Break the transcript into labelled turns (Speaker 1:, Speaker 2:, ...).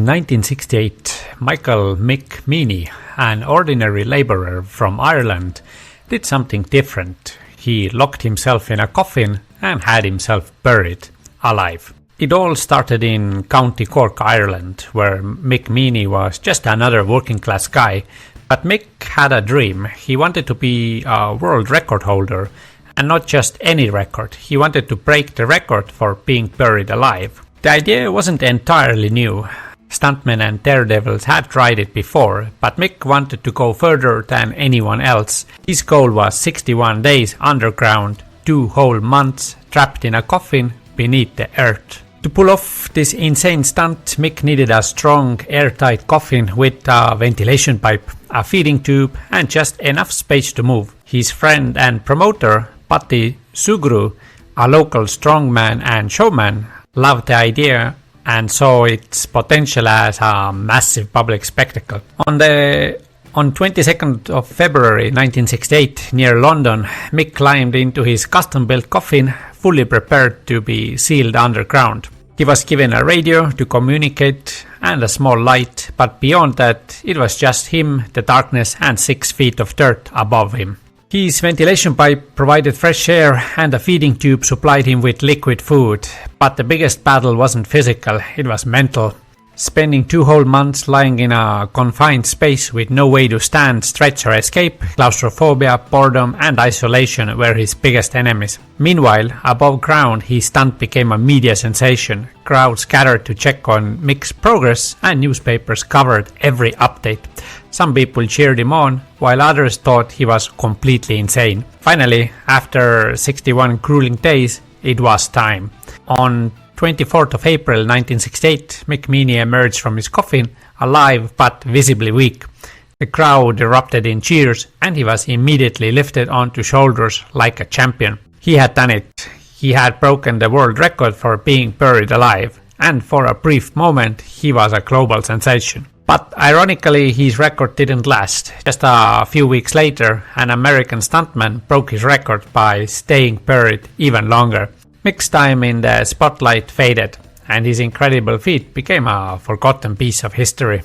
Speaker 1: 1968, Michael Mick Meaney, an ordinary laborer from Ireland, did something different. He locked himself in a coffin and had himself buried alive. It all started in County Cork, Ireland, where Mick Meaney was just another working class guy. But Mick had a dream. He wanted to be a world record holder, and not just any record. He wanted to break the record for being buried alive. The idea wasn't entirely new. Stuntmen and daredevils had tried it before, but Mick wanted to go further than anyone else. His goal was 61 days underground, 2 whole months trapped in a coffin beneath the earth. To pull off this insane stunt, Mick needed a strong, airtight coffin with a ventilation pipe, a feeding tube, and just enough space to move. His friend and promoter, Patti Sugru, a local strongman and showman, loved the idea and saw its potential as a massive public spectacle. On 22nd of February 1968, near London, Mick climbed into his custom-built coffin, fully prepared to be sealed underground. He was given a radio to communicate and a small light, but beyond that, it was just him, the darkness, and 6 feet of dirt above him. His ventilation pipe provided fresh air and a feeding tube supplied him with liquid food. But the biggest battle wasn't physical, it was mental. Spending 2 whole months lying in a confined space with no way to stand, stretch or escape, claustrophobia, boredom and isolation were his biggest enemies. Meanwhile, above ground, his stunt became a media sensation. Crowds gathered to check on Mick's progress and newspapers covered every update. Some people cheered him on, while others thought he was completely insane. Finally, after 61 grueling days, it was time. On 24th of April 1968, Mick Meaney emerged from his coffin, alive but visibly weak. The crowd erupted in cheers, and he was immediately lifted onto shoulders like a champion. He had done it. He had broken the world record for being buried alive, and for a brief moment, he was a global sensation. But ironically, his record didn't last. Just a few weeks later, an American stuntman broke his record by staying buried even longer. Mick's time in the spotlight faded, and his incredible feat became a forgotten piece of history.